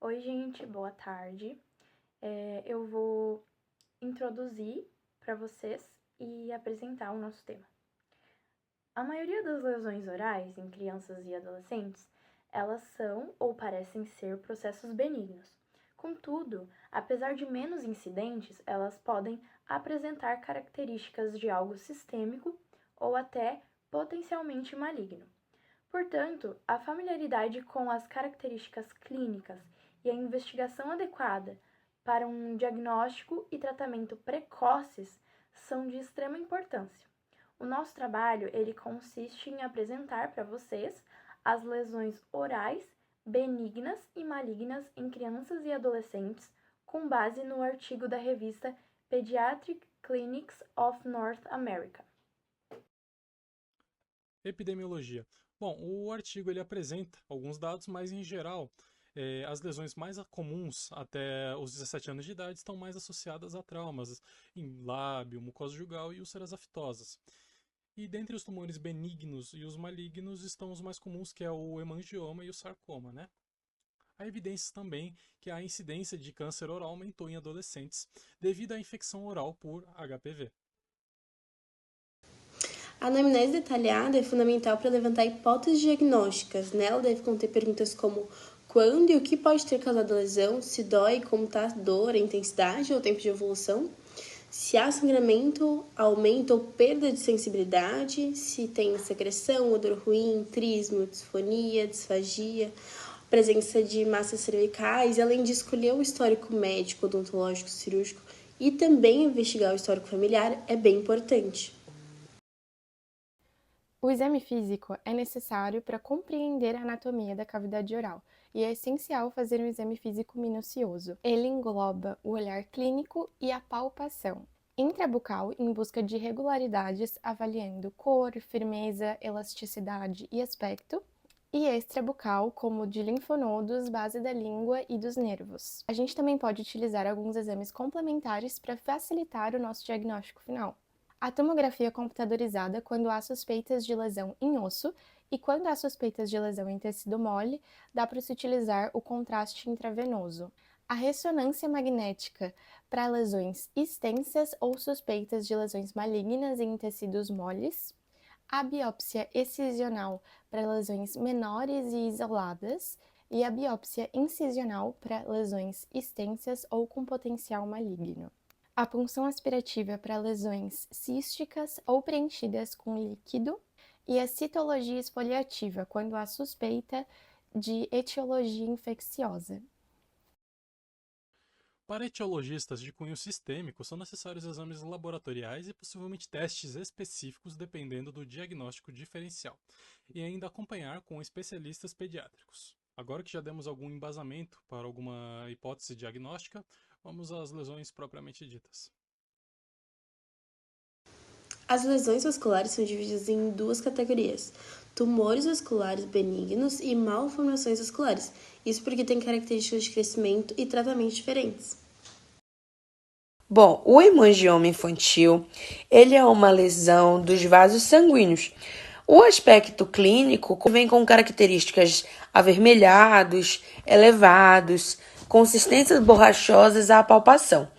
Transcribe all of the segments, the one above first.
Oi, gente, boa tarde. Eu vou introduzir para vocês e apresentar o nosso tema. A maioria das lesões orais em crianças e adolescentes, elas são ou parecem ser processos benignos. Contudo, apesar de menos incidentes, elas podem apresentar características de algo sistêmico ou até potencialmente maligno. Portanto, a familiaridade com as características clínicas e a investigação adequada para um diagnóstico e tratamento precoces são de extrema importância. O nosso trabalho, ele consiste em apresentar para vocês as lesões orais benignas e malignas em crianças e adolescentes, com base no artigo da revista Pediatric Clinics of North America. Epidemiologia. Bom, o artigo ele apresenta alguns dados, mas em geral, as lesões mais comuns até os 17 anos de idade estão mais associadas a traumas em lábio, mucosa jugal e úlceras aftosas. E dentre os tumores benignos e os malignos estão os mais comuns, que é o hemangioma e o sarcoma, né? Há evidências também que a incidência de câncer oral aumentou em adolescentes devido à infecção oral por HPV. A anamnese detalhada é fundamental para levantar hipóteses diagnósticas. Nela deve conter perguntas como quando e o que pode ter causado a lesão, se dói, como está a dor, a intensidade ou o tempo de evolução, se há sangramento, aumento ou perda de sensibilidade, se tem secreção, odor ruim, trismo, disfonia, disfagia, presença de massas cervicais, além de escolher o histórico médico, odontológico, cirúrgico e também investigar o histórico familiar é bem importante. O exame físico é necessário para compreender a anatomia da cavidade oral e é essencial fazer um exame físico minucioso. Ele engloba o olhar clínico e a palpação. Intrabucal, em busca de regularidades, avaliando cor, firmeza, elasticidade e aspecto. E extrabucal, como de linfonodos, base da língua e dos nervos. A gente também pode utilizar alguns exames complementares para facilitar o nosso diagnóstico final. A tomografia computadorizada quando há suspeitas de lesão em osso e quando há suspeitas de lesão em tecido mole, dá para se utilizar o contraste intravenoso. A ressonância magnética para lesões extensas ou suspeitas de lesões malignas em tecidos moles. A biópsia excisional para lesões menores e isoladas e a biópsia incisional para lesões extensas ou com potencial maligno. A punção aspirativa para lesões císticas ou preenchidas com líquido e a citologia esfoliativa, quando há suspeita de etiologia infecciosa. Para etiologistas de cunho sistêmico, são necessários exames laboratoriais e possivelmente testes específicos dependendo do diagnóstico diferencial, e ainda acompanhar com especialistas pediátricos. Agora que já demos algum embasamento para alguma hipótese diagnóstica, vamos às lesões propriamente ditas. As lesões vasculares são divididas em duas categorias: tumores vasculares benignos e malformações vasculares. Isso porque têm características de crescimento e tratamento diferentes. Bom, o hemangioma infantil, ele é uma lesão dos vasos sanguíneos. O aspecto clínico vem com características avermelhados, elevados, consistências borrachosas à palpação.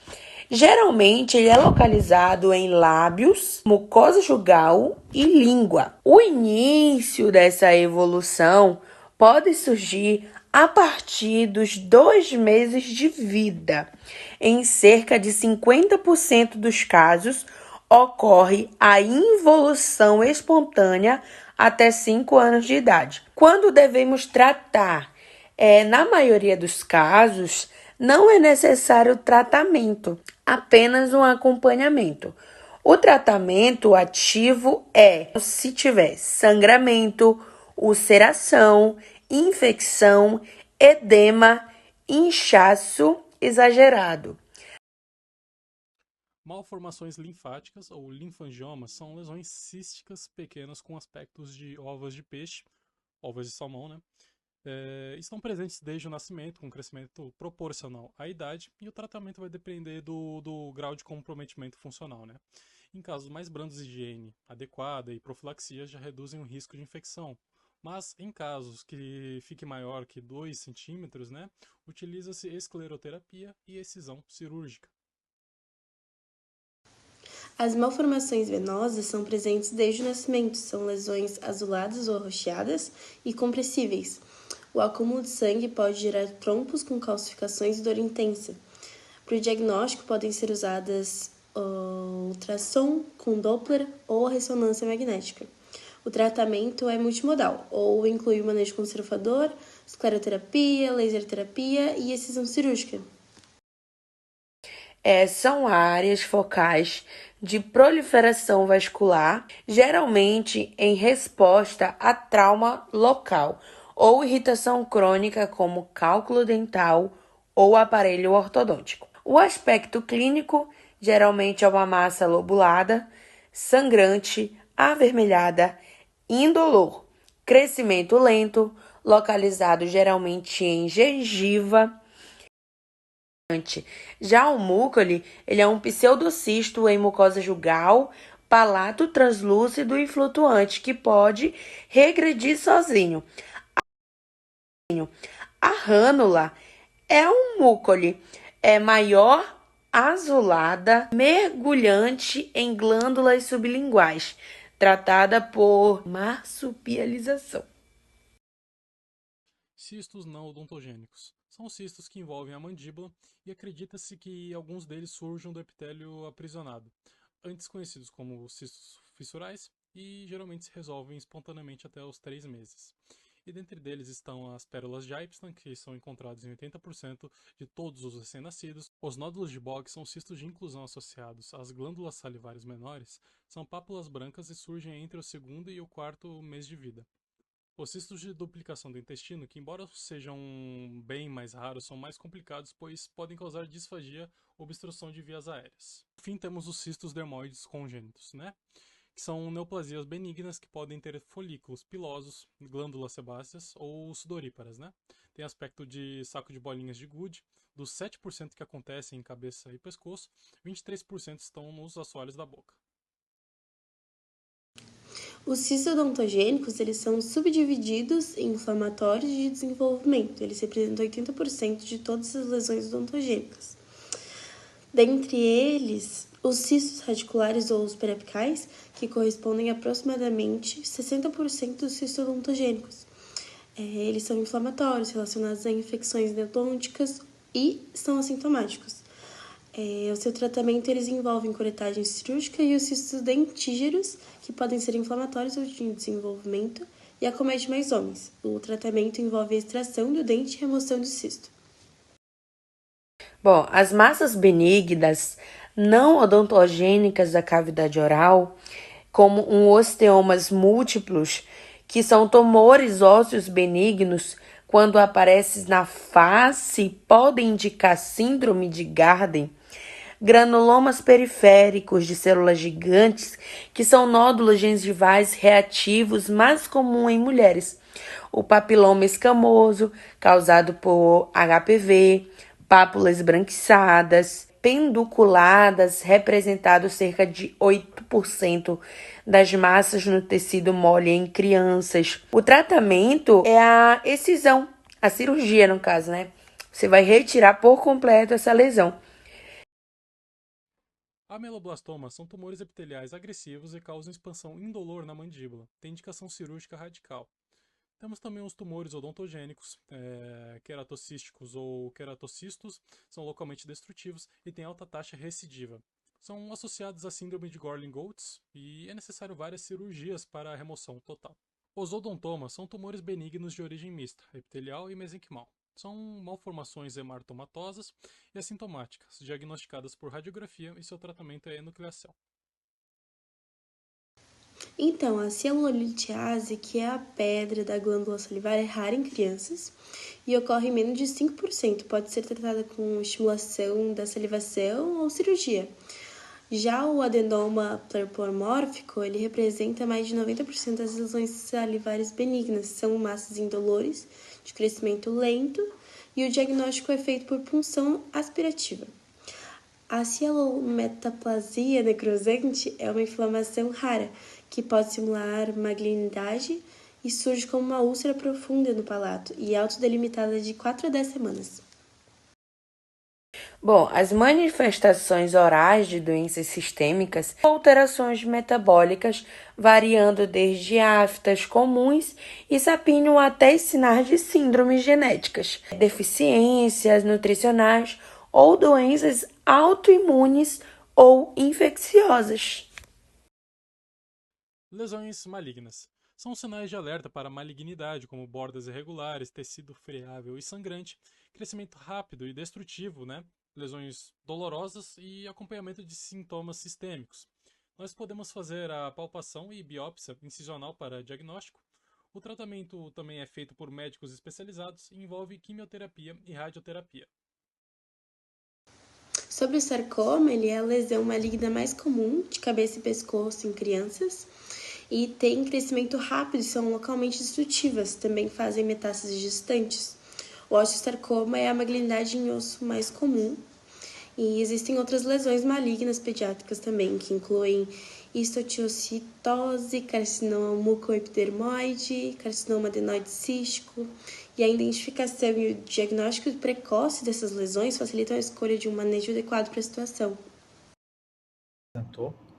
Geralmente, ele é localizado em lábios, mucosa jugal e língua. O início dessa evolução pode surgir a partir dos 2 meses de vida. Em cerca de 50% dos casos, ocorre a involução espontânea até 5 anos de idade. Quando devemos tratar? Na maioria dos casos, não é necessário tratamento, apenas um acompanhamento. O tratamento ativo é se tiver sangramento, ulceração, infecção, edema, inchaço exagerado. Malformações linfáticas ou linfangiomas são lesões císticas pequenas com aspectos de ovos de peixe, ovos de salmão, né? Estão presentes desde o nascimento, com crescimento proporcional à idade, e o tratamento vai depender do grau de comprometimento funcional, né? Em casos mais brandos, higiene adequada e profilaxia já reduzem o risco de infecção, Mas em casos que fique maior que 2 centímetros, né, utiliza-se escleroterapia e excisão cirúrgica. As malformações venosas são presentes desde o nascimento, são lesões azuladas ou arroxeadas e compressíveis. O acúmulo de sangue pode gerar trombos com calcificações e dor intensa. Para o diagnóstico podem ser usadas ultrassom com Doppler ou ressonância magnética. O tratamento é multimodal, ou inclui manejo conservador, escleroterapia, laser terapia e excisão cirúrgica. São áreas focais de proliferação vascular, geralmente em resposta a trauma local ou irritação crônica como cálculo dental ou aparelho ortodôntico. O aspecto clínico geralmente é uma massa lobulada, sangrante, avermelhada, indolor, crescimento lento, localizado geralmente em gengiva. Já o múcoli, ele é um pseudocisto em mucosa jugal, palato translúcido e flutuante que pode regredir sozinho. A rânula é um múcoli, é maior, azulada, mergulhante em glândulas sublinguais, tratada por marsupialização. Cistos não odontogênicos. São cistos que envolvem a mandíbula e acredita-se que alguns deles surjam do epitélio aprisionado, antes conhecidos como cistos fissurais, e geralmente se resolvem espontaneamente até os 3 meses. E dentre deles estão as pérolas de Ipsland, que são encontrados em 80% de todos os recém-nascidos. Os nódulos de Bog são cistos de inclusão associados às glândulas salivares menores, são pápulas brancas e surgem entre o segundo e o quarto mês de vida. Os cistos de duplicação do intestino, que embora sejam bem mais raros, são mais complicados, pois podem causar disfagia ou obstrução de vias aéreas. Por fim, temos os cistos dermoides congênitos, né? Que são neoplasias benignas que podem ter folículos pilosos, glândulas sebáceas ou sudoríparas, né? Tem aspecto de saco de bolinhas de gude. Dos 7% que acontecem em cabeça e pescoço, 23% estão nos assoalhos da boca. Os cistos odontogênicos, eles são subdivididos em inflamatórios e de desenvolvimento. Eles representam 80% de todas as lesões odontogênicas. Dentre eles, os cistos radiculares ou os periapicais, que correspondem a aproximadamente 60% dos cistos odontogênicos. Eles são inflamatórios, relacionados a infecções endodônticas e são assintomáticos. O seu tratamento eles envolvem curetagem cirúrgica e os cistos dentígeros, que podem ser inflamatórios ou de desenvolvimento, e acomete mais homens. O tratamento envolve a extração do dente e remoção do cisto. Bom, as massas benignas não odontogênicas da cavidade oral, como osteomas múltiplos, que são tumores ósseos benignos, quando aparecem na face, podem indicar síndrome de Gardner. Granulomas periféricos de células gigantes, que são nódulos gengivais reativos mais comum em mulheres. O papiloma escamoso, causado por HPV, pápulas branquiçadas, pedunculadas, representado cerca de 8% das massas no tecido mole em crianças. O tratamento é a excisão, a cirurgia no caso, né? Você vai retirar por completo essa lesão. Ameloblastomas são tumores epiteliais agressivos e causam expansão indolor na mandíbula. Tem indicação cirúrgica radical. Temos também os tumores odontogênicos, queratocísticos ou queratocistos, são localmente destrutivos e têm alta taxa recidiva. São associados à síndrome de Gorlin-Goltz e é necessário várias cirurgias para a remoção total. Os odontomas são tumores benignos de origem mista, epitelial e mesenquimal. São malformações hematomatosas e assintomáticas, diagnosticadas por radiografia e seu tratamento é enucleação. Então, a cianulolitiase, que é a pedra da glândula salivar, é rara em crianças e ocorre em menos de 5%. Pode ser tratada com estimulação da salivação ou cirurgia. Já o adenoma pleuromórfico, ele representa mais de 90% das lesões salivares benignas. São massas indolores, de crescimento lento, e o diagnóstico é feito por punção aspirativa. A cialometaplasia necrosante é uma inflamação rara, que pode simular malignidade e surge como uma úlcera profunda no palato e autodelimitada de 4 a 10 semanas. Bom, as manifestações orais de doenças sistêmicas são alterações metabólicas, variando desde aftas comuns e sapinho até sinais de síndromes genéticas, deficiências nutricionais ou doenças autoimunes ou infecciosas. Lesões malignas. São sinais de alerta para malignidade, como bordas irregulares, tecido friável e sangrante, crescimento rápido e destrutivo, lesões dolorosas e acompanhamento de sintomas sistêmicos. Nós podemos fazer a palpação e biópsia incisional para diagnóstico. O tratamento também é feito por médicos especializados e envolve quimioterapia e radioterapia. Sobre o sarcoma, ele é a lesão maligna mais comum de cabeça e pescoço em crianças e tem crescimento rápido e são localmente destrutivas, também fazem metástases distantes. O osteosarcoma é a malignidade em osso mais comum e existem outras lesões malignas pediátricas também, que incluem histiocytose, carcinoma mucoepidermoide, carcinoma adenoide cístico, e a identificação e o diagnóstico precoce dessas lesões facilitam a escolha de um manejo adequado para a situação.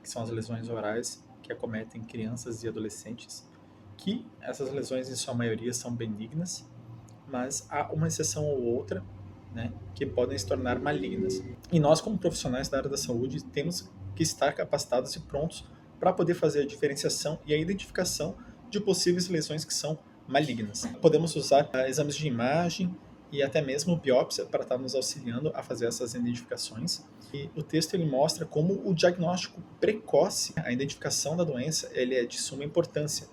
Que são as lesões orais que acometem crianças e adolescentes, que essas lesões em sua maioria são benignas, mas há uma exceção ou outra, que podem se tornar malignas. E nós, como profissionais da área da saúde, temos que estar capacitados e prontos para poder fazer a diferenciação e a identificação de possíveis lesões que são malignas. Podemos usar exames de imagem e até mesmo biópsia para estar nos auxiliando a fazer essas identificações. E o texto ele mostra como o diagnóstico precoce, a identificação da doença, ele é de suma importância,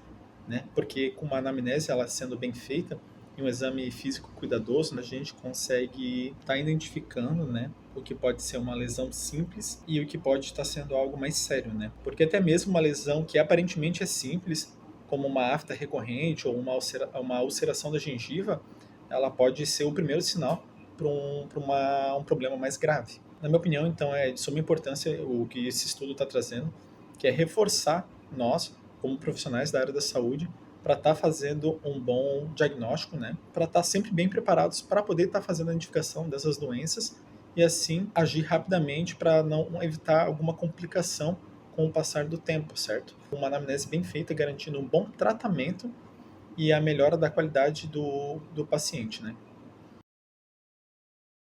porque com uma anamnese ela sendo bem feita, em um exame físico cuidadoso, a gente consegue estar identificando, o que pode ser uma lesão simples e o que pode estar sendo algo mais sério, Porque até mesmo uma lesão que aparentemente é simples, como uma afta recorrente ou uma ulceração da gengiva, ela pode ser o primeiro sinal para um problema mais grave. Na minha opinião, então, é de suma importância o que esse estudo está trazendo, que é reforçar nós, como profissionais da área da saúde, para estar fazendo um bom diagnóstico, para estar sempre bem preparados para poder estar fazendo a identificação dessas doenças e assim agir rapidamente para não evitar alguma complicação com o passar do tempo, certo? Uma anamnese bem feita garantindo um bom tratamento e a melhora da qualidade do paciente,